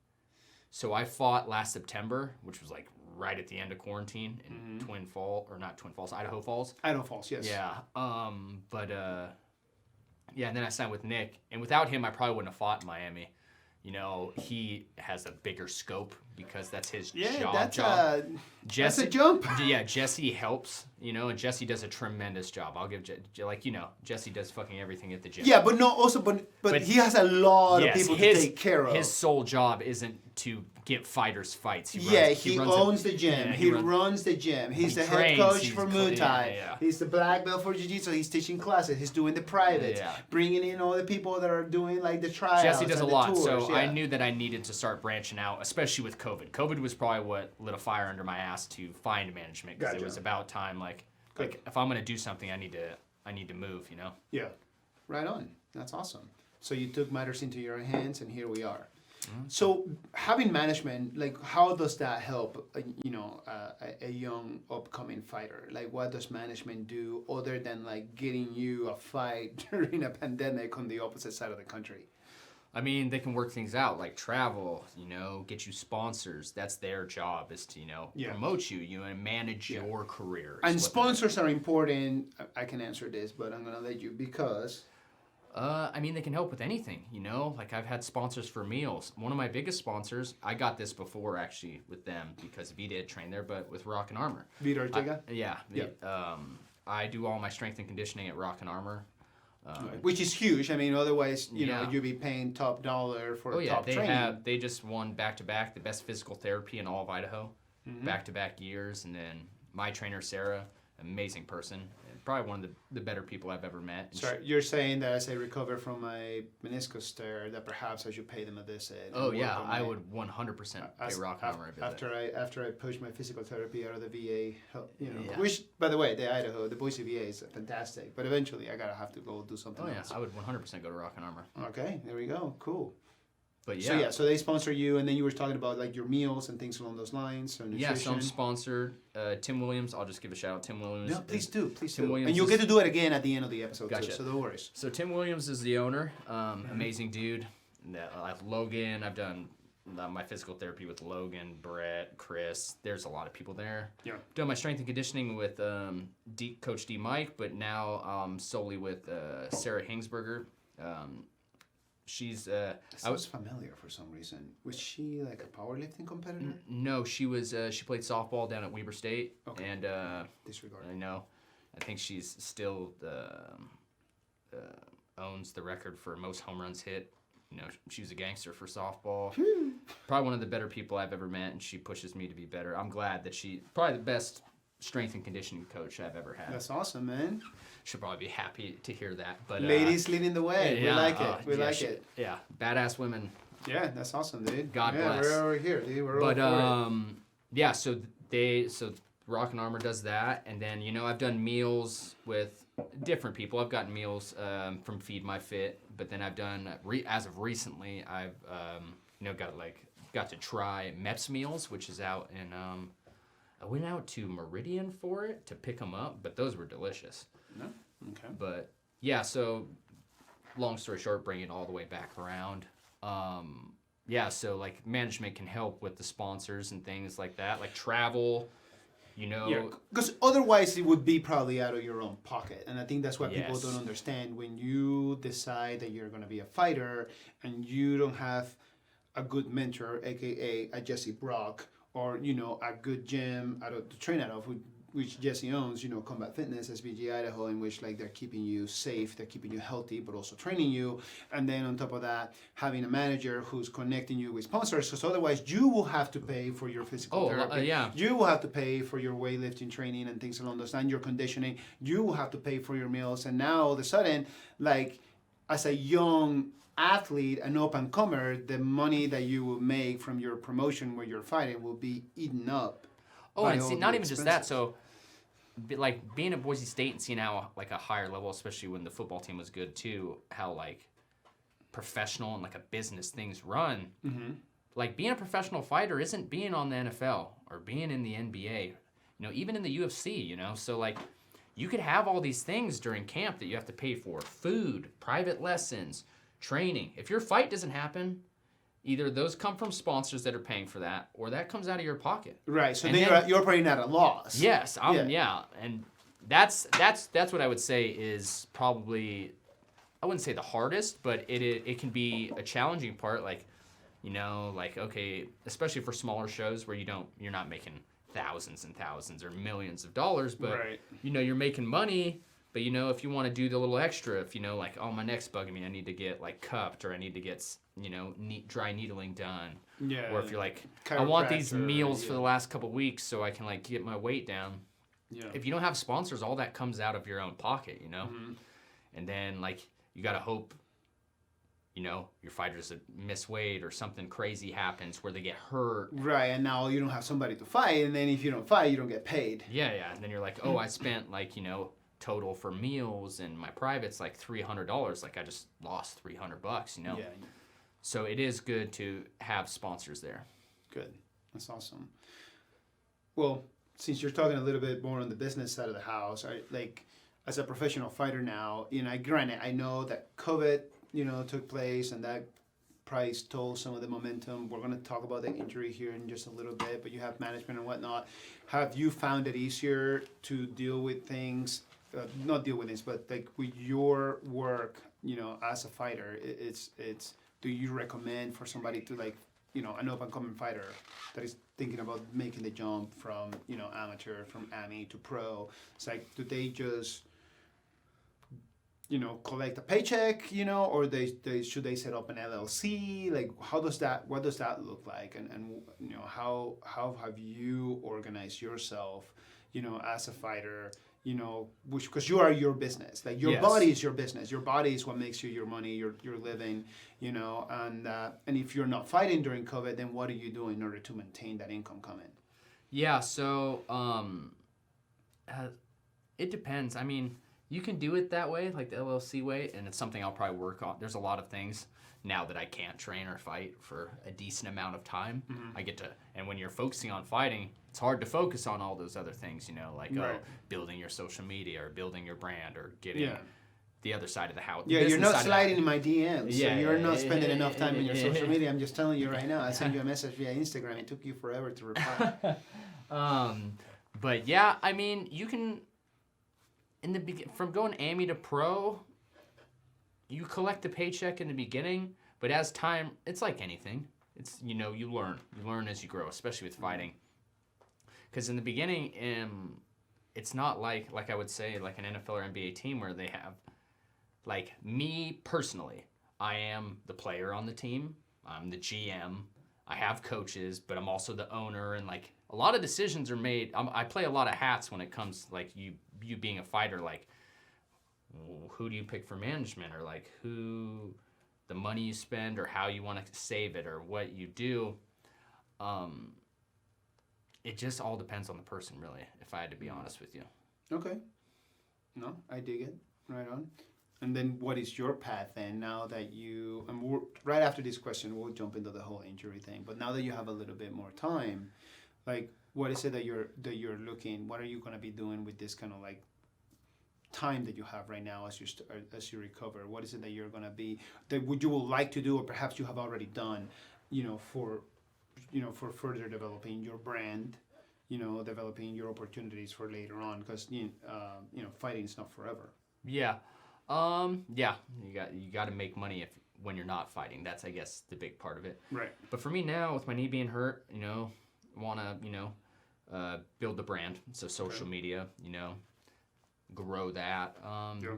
So I fought last September, which was like right at the end of quarantine in Idaho Falls. Idaho Falls, yes. Yeah. And then I signed with Nick, and without him, I probably wouldn't have fought in Miami. You know, he has a bigger scope because that's his job. That's a jump. Yeah, Jesse helps, you know, and Jesse does a tremendous job. I'll give, Jesse does fucking everything at the gym. Yeah, but he has a lot of people to take care of. His sole job isn't to get fighters fights. He owns the gym. He runs the gym. He's the head coach for Muay Thai. He's the black belt for Jiu-Jitsu. He's teaching classes. He's doing the privates. Bringing in all the people that are doing like the tryouts. Jesse does a lot. Tours. So I knew that I needed to start branching out, especially with COVID. COVID was probably what lit a fire under my ass to find management, because it was about time. Like if I'm gonna do something, I need to move. You know. Yeah. Right on. That's awesome. So you took matters into your hands, and here we are. So having management, like, how does that help, a young upcoming fighter? Like, what does management do other than like getting you a fight during a pandemic on the opposite side of the country? I mean, they can work things out, like travel, you know, get you sponsors. That's their job, is to, promote you, and manage your career. And sponsors are important. I can answer this, but I'm gonna let you, because they can help with anything, you know? Like, I've had sponsors for meals. One of my biggest sponsors, I got this before, actually, with them, because Vita had trained there, but with Rock and Armor. Vita Ortega? I do all my strength and conditioning at Rock and Armor. Which is huge. I mean, otherwise, you'd be paying top dollar for top training. They just won back-to-back the best physical therapy in all of Idaho, back-to-back years. And then my trainer, Sarah, amazing person. Probably one of the better people I've ever met. Sorry, you're saying that as I recover from my meniscus tear, that perhaps I should pay them a visit. Oh yeah, I would 100% pay Rock and Armor a visit. After I pushed my physical therapy out of the VA, which, by the way, the Boise VA is fantastic. But eventually, I have to go do something else. I would 100% go to Rock and Armor. Okay, there we go. Cool. But yeah. So they sponsor you, and then you were talking about like your meals and things along those lines. So nutrition. Yeah, so I'm sponsored. Tim Williams, I'll just give a shout out. Tim Williams. No, please do. Tim Williams, and you'll get to do it again at the end of the episode gotcha. too, so no worries. So Tim Williams is the owner. Amazing dude. Logan, I've done my physical therapy with Logan, Brett, Chris. There's a lot of people there. Yeah. Done my strength and conditioning with Coach D. Mike, but now solely with Sarah Hingsberger. She's I was familiar for some reason. Was she like a powerlifting competitor? No, she was. She played softball down at Weber State, and disregard. I know. I think she's still owns the record for most home runs hit. You know, she was a gangster for softball. Probably one of the better people I've ever met, and she pushes me to be better. I'm glad that probably the best strength and conditioning coach I've ever had. That's awesome, man. She'll probably be happy to hear that. But ladies leading the way. Yeah, we like it. We like it. Yeah, badass women. Yeah, that's awesome, dude. God bless. We're over here, dude. We're all for it. So Rock and Armor does that, and then I've done meals with different people. I've gotten meals from Feed My Fit, but then I've done as of recently, I've got to try MEPS meals, which is out in. I went out to Meridian for it to pick them up, but those were delicious. No? Okay. But yeah, so long story short, bring it all the way back around. So like management can help with the sponsors and things like that, like travel. Because otherwise it would be probably out of your own pocket, and I think that's what people don't understand. When you decide that you're going to be a fighter and you don't have a good mentor, aka a Jesse Brock, or a good gym to train out of, which Jesse owns, Combat Fitness, SBG Idaho, in which like they're keeping you safe, they're keeping you healthy, but also training you. And then on top of that, having a manager who's connecting you with sponsors, because otherwise you will have to pay for your physical therapy. You will have to pay for your weightlifting training and things along those lines, your conditioning. You will have to pay for your meals. And now all of a sudden, like as a young athlete, an up-and-comer, the money that you will make from your promotion where you're fighting will be eaten up. Oh, and see, not even just that. So, like being at Boise State and seeing how like a higher level, especially when the football team was good too, how like professional and like a business things run. Mm-hmm. Like being a professional fighter isn't being on the NFL or being in the NBA. Even in the UFC. So like you could have all these things during camp that you have to pay for: food, private lessons, training. If your fight doesn't happen, either those come from sponsors that are paying for that, or that comes out of your pocket. Right. So then you're operating at a loss. Yes. And that's what I would say is probably, I wouldn't say the hardest, but it can be a challenging part. Like, okay, especially for smaller shows where you're not making thousands and thousands or millions of dollars, but right. You're making money. But if you want to do the little extra, if like, oh, my neck's bugging me, I need to get like cupped, or I need to get dry needling done. Yeah. Or if you're like, I want these meals for the last couple weeks so I can like get my weight down. Yeah. If you don't have sponsors, all that comes out of your own pocket, Mm-hmm. And then like you gotta hope, your fighters miss weight or something crazy happens where they get hurt. Right, and now you don't have somebody to fight, and then if you don't fight, you don't get paid. Yeah, and then you're like, oh, I spent like total for meals and my private's like $300. Like I just lost $300, Yeah. So it is good to have sponsors there. Good. That's awesome. Well, since you're talking a little bit more on the business side of the house, like as a professional fighter now, granted, I know that COVID, took place and that probably stole some of the momentum. We're going to talk about the injury here in just a little bit, but you have management and whatnot. Have you found it easier to deal with things? Not deal with this, but like with your work, as a fighter, it's. Do you recommend for somebody to like, an up-and-coming fighter that is thinking about making the jump from, amateur, from AMI to pro? It's like, do they just, collect a paycheck, or they should they set up an LLC? Like, what does that look like? And how have you organized yourself, as a fighter? Because you are your business. Like your body is your business. Your body is what makes you your money, your living. And if you're not fighting during COVID, then what are you doing in order to maintain that income coming? Yeah. So it depends. I mean, you can do it that way, like the LLC way, and it's something I'll probably work on. There's a lot of things now that I can't train or fight for a decent amount of time. Mm-hmm. I get to, and when you're focusing on fighting, it's hard to focus on all those other things, like right. Building your social media or building your brand or getting the other side of the house. Yeah, you're not sliding in my DMs, so you're not spending enough time in your social media. I'm just telling you right now. I sent you a message via Instagram. It took you forever to reply. But yeah, I mean, you can, from going AMI to pro, you collect the paycheck in the beginning, but as time, it's like anything. It's, you learn as you grow, especially with fighting. Because in the beginning, it's not like I would say, like an NFL or NBA team where they have, like me personally, I am the player on the team. I'm the GM. I have coaches, but I'm also the owner, and like a lot of decisions are made. I play a lot of hats when it comes like you being a fighter. Like, who do you pick for management, or like who, the money you spend, or how you want to save it, or what you do. It just all depends on the person, really, if I had to be honest with you. Okay. No, I dig it. Right on. And then what is your path then, now that and right after this question, we'll jump into the whole injury thing, but now that you have a little bit more time, like, what is it that you're looking, what are you going to be doing with this kind of like time that you have right now as you recover? What is it that you're going to be, that you would like to do, or perhaps you have already done, for further developing your brand, developing your opportunities for later on, because fighting is not forever. Yeah. You got to make money when you're not fighting. That's, I guess, the big part of it. Right. But for me now, with my knee being hurt, want to build the brand, so social media, you know, grow that. Yeah.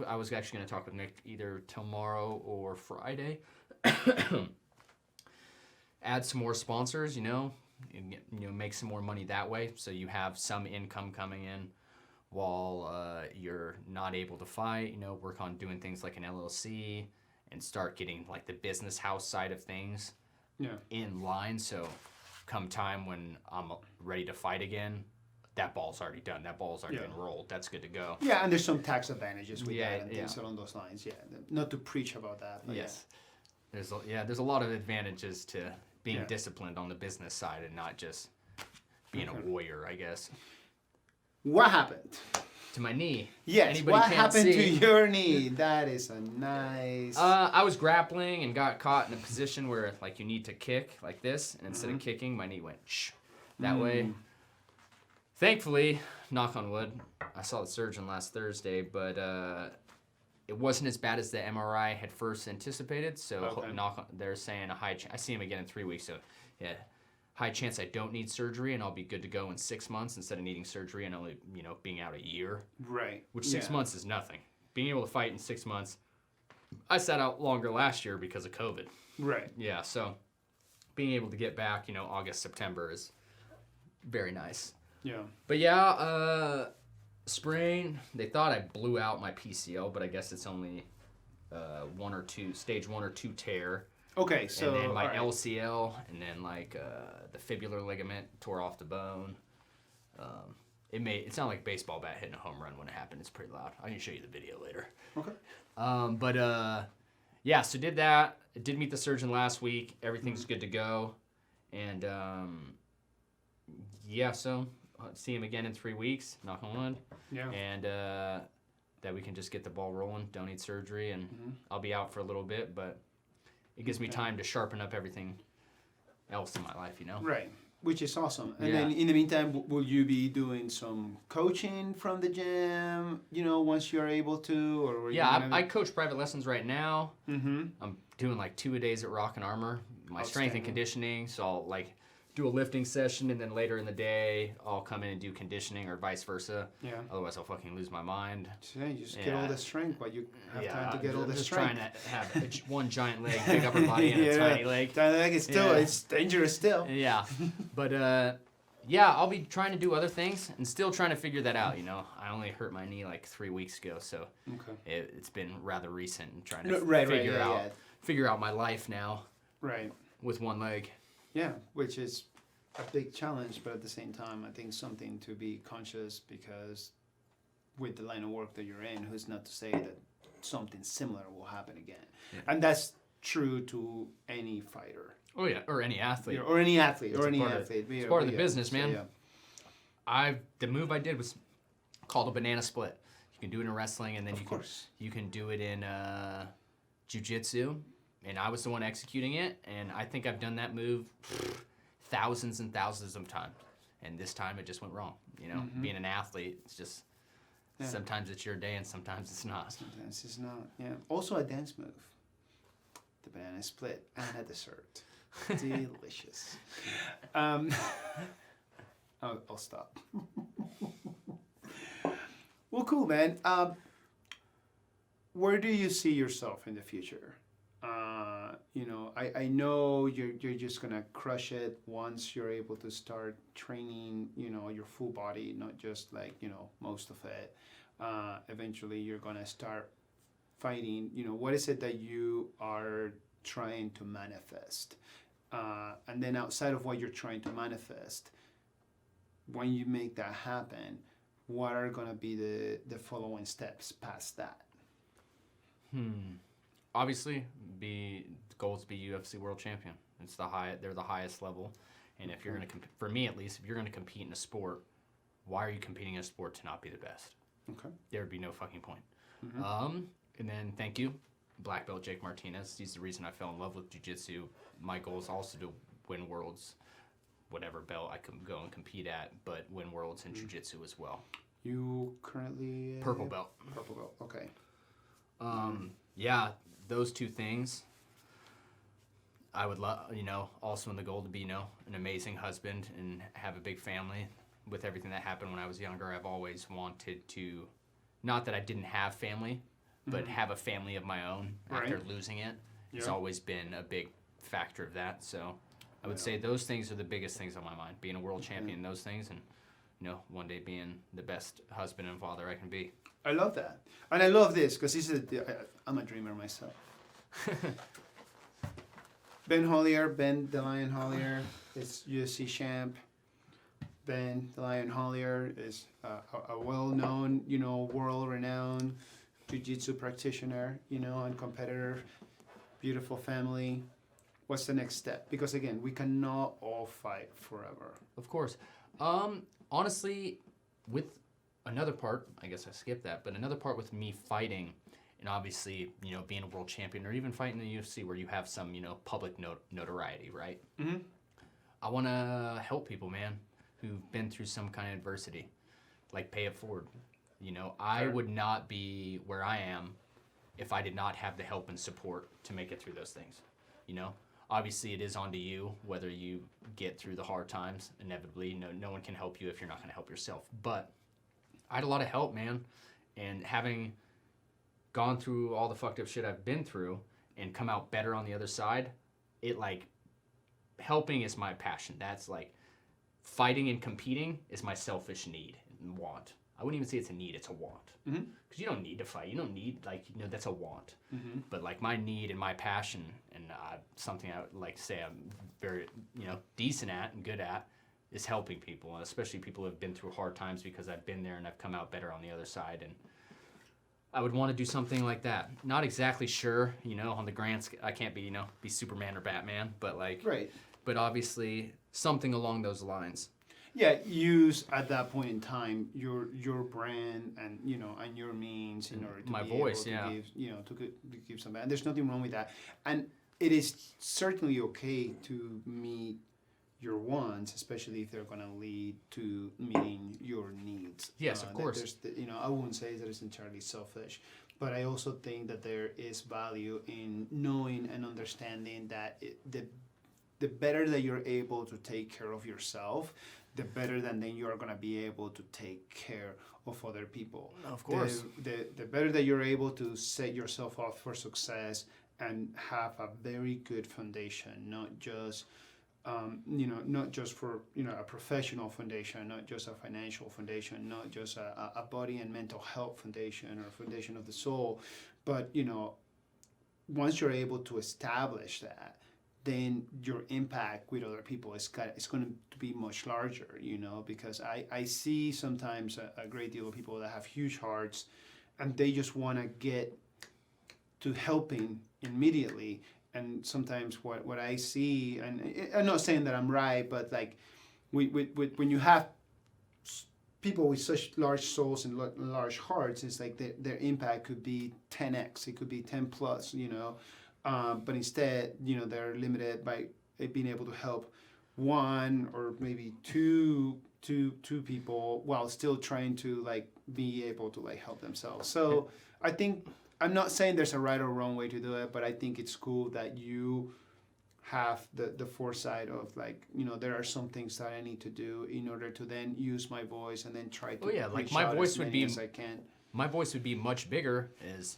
I was actually going to talk with Nick either tomorrow or Friday. Add some more sponsors, you know, and make some more money that way, so you have some income coming in while you're not able to fight. You know, work on doing things like an LLC and start getting like the business house side of things in line. So come time when I'm ready to fight again, that ball's already done. That ball's already been rolled. That's good to go. Yeah, and there's some tax advantages with that and yeah. things along those lines. Yeah, not to preach about that. But Yes. There's a lot of advantages to being disciplined on the business side and not just being a warrior, I guess. What happened? To my knee. Yes, Anybody what can't happened see. to your knee? That is a nice... I was grappling and got caught in a position where like you need to kick like this, and instead of kicking, my knee went that way. Thankfully, knock on wood, I saw the surgeon last Thursday, but it wasn't as bad as the MRI had first anticipated. So they're saying a high chance. I see him again in 3 weeks, so yeah, high chance I don't need surgery, and I'll be good to go in 6 months instead of needing surgery and only being out a year. Right. Which 6 months is nothing. Being able to fight in 6 months. I sat out longer last year because of COVID. Right. Yeah, so being able to get back, August, September is very nice. Yeah. But yeah, sprain. They thought I blew out my PCL, but I guess it's only stage 1 or 2 tear. Okay, so and then my LCL, and then like the fibular ligament tore off the bone. It sounded like a baseball bat hitting a home run when it happened. It's pretty loud. I can show you the video later. Okay. Yeah, so did that. I did meet the surgeon last week. Everything's good to go, and so I'll see him again in 3 weeks. Knock on wood. Yeah. And that we can just get the ball rolling. Don't need surgery, and I'll be out for a little bit, but it gives me time to sharpen up everything else in my life, Right, which is awesome. And then in the meantime, will you be doing some coaching from the gym, once you're able to? Or I coach private lessons right now. I'm doing like 2 a days at Rock and Armor, my strength and conditioning. So I'll like do a lifting session, and then later in the day, I'll come in and do conditioning or vice versa. Yeah. Otherwise, I'll fucking lose my mind. So you just get all the strength, but you have time to get all the just strength. Trying to have one giant leg, big upper body, and a tiny leg. Tiny leg is still, it's dangerous still. Yeah. But, I'll be trying to do other things and still trying to figure that out, I only hurt my knee like 3 weeks ago, so it's been rather recent and trying to figure out my life now. Right. With one leg. Yeah, which is a big challenge, but at the same time, I think something to be conscious, because with the line of work that you're in, who's not to say that something similar will happen again. Yeah. And that's true to any fighter. Oh yeah, or any athlete. Or any athlete. It's part of the business, man. So, yeah. The move I did was called a banana split. You can do it in wrestling, and then you can do it in jiu-jitsu. And I was the one executing it, and I think I've done that move thousands and thousands of times. And this time it just went wrong. Being an athlete, it's just sometimes it's your day and sometimes it's not. Sometimes it's not. Yeah. Also a dance move, the banana split, and a dessert. Delicious. I'll stop. Well, cool, man. Where do you see yourself in the future? I know you're just gonna crush it once you're able to start training, your full body, not just like, most of it. Eventually you're gonna start fighting. What is it that you are trying to manifest? And then outside of what you're trying to manifest, when you make that happen, what are gonna be the following steps past that? Obviously, the goal is to be UFC world champion. They're the highest level, and if you're gonna for me at least, if you're gonna compete in a sport, why are you competing in a sport to not be the best? Okay. There would be no fucking point. And then thank you, black belt Jake Martinez. He's the reason I fell in love with jiu-jitsu. My goal is also to win worlds, whatever belt I can go and compete at, but win worlds in jiu-jitsu as well. You currently purple belt. Purple belt. Okay. Yeah. Those two things. I would love, also in the goal to be, an amazing husband and have a big family. With everything that happened when I was younger, I've always wanted to, not that I didn't have family, but have a family of my own after losing it. It's always been a big factor of that. So I would say those things are the biggest things on my mind. Being a world champion, those things, and one day being the best husband and father I can be. I love that, and I love this because I'm a dreamer myself. Ben the Lion Hollier, is UFC champ. Ben the Lion Hollier is a well-known, world-renowned jiu-jitsu practitioner, and competitor. Beautiful family. What's the next step? Because again, we cannot all fight forever. Of course. Honestly, with another part, I guess I skipped that, but another part with me fighting and obviously, being a world champion or even fighting in the UFC where you have some, public notoriety, right? Mm-hmm. I want to help people, man, who've been through some kind of adversity, like pay it forward. I would not be where I am if I did not have the help and support to make it through those things, Obviously, it is on to you whether you get through the hard times. Inevitably, no one can help you if you're not going to help yourself. But I had a lot of help, man. And having gone through all the fucked up shit I've been through and come out better on the other side, helping is my passion. That's fighting and competing is my selfish need and want. I wouldn't even say it's a need, it's a want. Because you don't need to fight. You don't need, that's a want. Mm-hmm. But, my need and my passion and something I would like to say I'm very, decent at and good at is helping people, especially people who have been through hard times because I've been there and I've come out better on the other side. And I would want to do something like that. Not exactly sure, on the grand scale. I can't be, be Superman or Batman, but right. But obviously something along those lines. Yeah, use at that point in time your brand and and your means in order to my be voice, able to give, to give some. And there's nothing wrong with that. And it is certainly okay to meet your wants, especially if they're going to lead to meeting your needs. Yes, of course. I wouldn't say that it's entirely selfish, but I also think that there is value in knowing and understanding that the better that you're able to take care of yourself, the better then you're going to be able to take care of other people. Of course. The better that you're able to set yourself up for success and have a very good foundation, not just not just for a professional foundation, not just a financial foundation, not just a body and mental health foundation or foundation of the soul, but once you're able to establish that, then your impact with other people is going to be much larger, because I see sometimes a great deal of people that have huge hearts and they just want to get to helping immediately. And sometimes what I see, and I'm not saying that I'm right, but when you have people with such large souls and large hearts, it's their impact could be 10x, it could be 10 plus, but instead, they're limited by being able to help one or maybe two people while still trying to be able to help themselves. So I think, I'm not saying there's a right or wrong way to do it, but I think it's cool that you have the foresight of there are some things that I need to do in order to then use my voice and then try to reach my out voice as would many be as I can. My voice would be much bigger as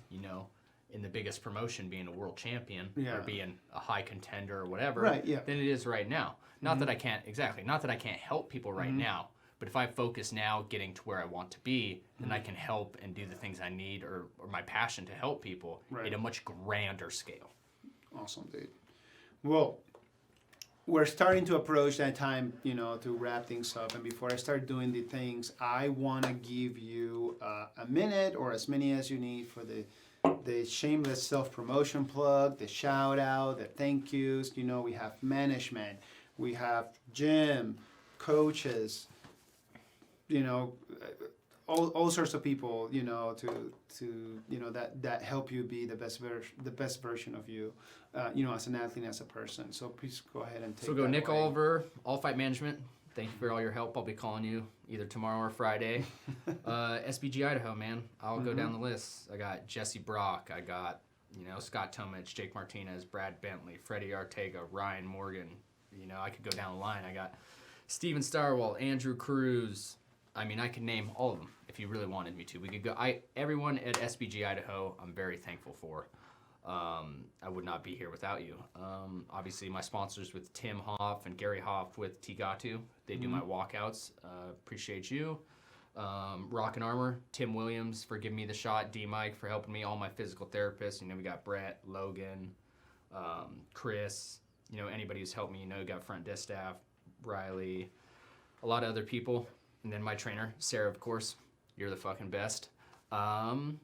in the biggest promotion, being a world champion or being a high contender or whatever, than it is right now. Not that I can't help people right now, but if I focus now getting to where I want to be, then I can help and do the things I need or my passion to help people at a much grander scale. Awesome, dude. Well, we're starting to approach that time, to wrap things up. And before I start doing the things, I want to give you a minute or as many as you need for the shameless self-promotion plug, the shout-out, the thank yous. We have management, we have gym, coaches, all sorts of people, that help you be the best version of you, as an athlete, as a person. So please go ahead and take. So go Nick Oliver, All Fight Management. Thank you for all your help. I'll be calling you either tomorrow or Friday. SBG Idaho, man. I'll go down the list. I got Jesse Brock. I got You know, Scott Tomich, Jake Martinez, Brad Bentley, Freddie Ortega, Ryan Morgan. You know, I could go down the line. I got Steven Starwell, Andrew Cruz. I mean, I could name all of them if you really wanted me to. We could go. Everyone at SBG Idaho, I'm very thankful for. I would not be here without you. Obviously, my sponsors with Tim Hoff and Gary Hoff with Tigatu. They do my walkouts. Appreciate you. Rock and Armor, Tim Williams for giving me the shot. D-Mike for helping me. All my physical therapists. You know, we got Brett, Logan, Chris. You know, anybody who's helped me. You know, we got front desk staff, Riley, a lot of other people. And then my trainer, Sarah, of course. You're the fucking best. I'm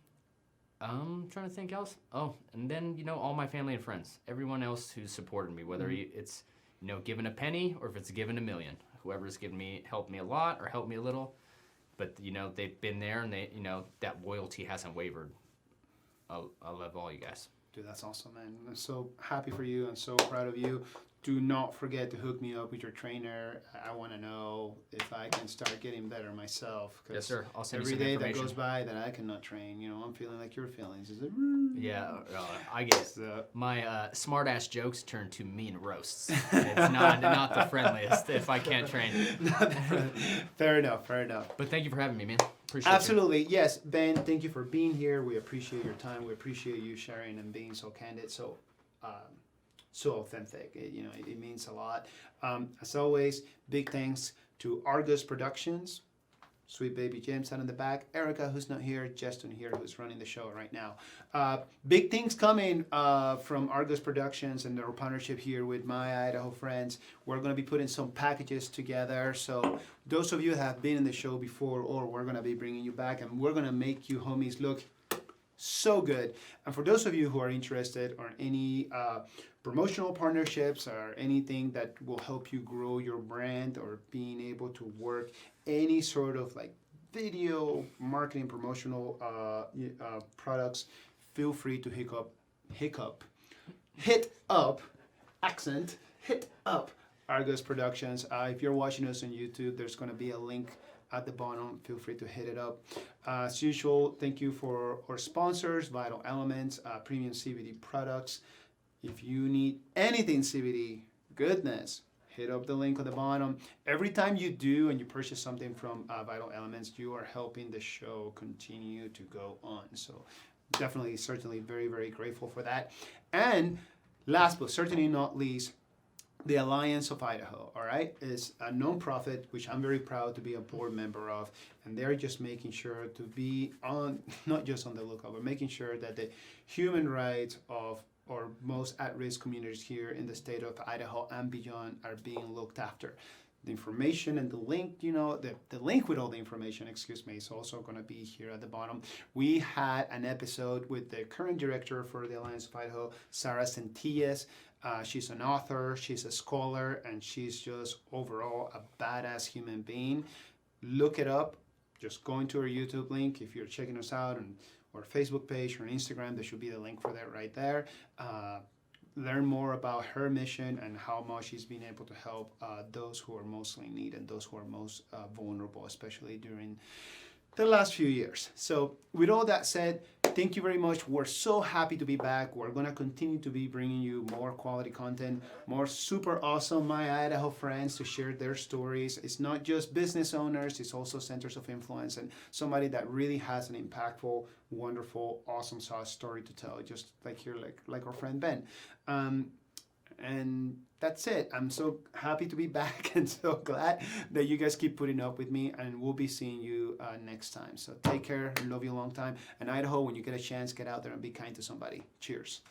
trying to think else. Oh, and then, you know, all my family and friends. Everyone else who's supported me, whether it's, you know, given a penny or if it's given $1 million. Whoever's helped me a lot or helped me a little. But, you know, they've been there and they, you know, that loyalty hasn't wavered. I love all you guys. Dude, that's awesome, man. I'm so happy for you and so proud of you. Do not forget to hook me up with your trainer. I want to know if I can start getting better myself. Yes, sir. I'll send every you some day information. that goes by that I cannot train, you know, I'm feeling like your feelings. Is it? Yeah, I get it. My smart-ass jokes turn to mean roasts. It's not the friendliest if I can't train. Fair enough, fair enough. But thank you for having me, man. Appreciate Absolutely. Yes, Ben, thank you for being here. We appreciate your time. We appreciate you sharing and being so candid, so authentic. It means a lot. As always, big thanks to Argos Productions, Sweet Baby James out in the back, Erica, who's not here, Justin here, who's running the show right now. Big things coming from Argos Productions and their partnership here with My Idaho Friends. We're going to be putting some packages together. So those of you that have been in the show before, or we're going to be bringing you back, and we're going to make you homies look so good. And for those of you who are interested or any promotional partnerships or anything that will help you grow your brand or being able to work any sort of like video marketing promotional products, feel free to hit up Argos Productions. If you're watching us on YouTube, there's going to be a link at the bottom. Feel free to hit it up. As usual, thank you for our sponsors, Vital Elements, Premium CBD products. If you need anything CBD, goodness, hit up the link on the bottom. Every time you do and you purchase something from Vital Elements, you are helping the show continue to go on. So definitely, certainly very, very grateful for that. And last but certainly not least, the Alliance of Idaho, all right, is a nonprofit which I'm very proud to be a board member of, and they're just making sure to be on, not just on the lookout, but making sure that the human rights of our most at-risk communities here in the state of Idaho and beyond are being looked after. The information and the link, the link with all the information, is also going to be here at the bottom. We had an episode with the current director for the Alliance of Idaho, Sarah Centillas. She's an author, she's a scholar, and she's just overall a badass human being. Look it up. Just go into our YouTube link. If you're checking us out on our Facebook page or Instagram, there should be the link for that right there. Learn more about her mission and how much she's been able to help those who are mostly in need and those who are most vulnerable, especially during the last few years. So with all that said, thank you very much. We're so happy to be back. We're going to continue to be bringing you more quality content, more super awesome My Idaho friends to share their stories. It's not just business owners, it's also centers of influence and somebody that really has an impactful, wonderful, awesome sauce story to tell, just like here, like our friend Ben. And that's it. I'm so happy to be back and so glad that you guys keep putting up with me, and we'll be seeing you next time. So take care. Love you a long time. And Idaho, when you get a chance, get out there and be kind to somebody. Cheers.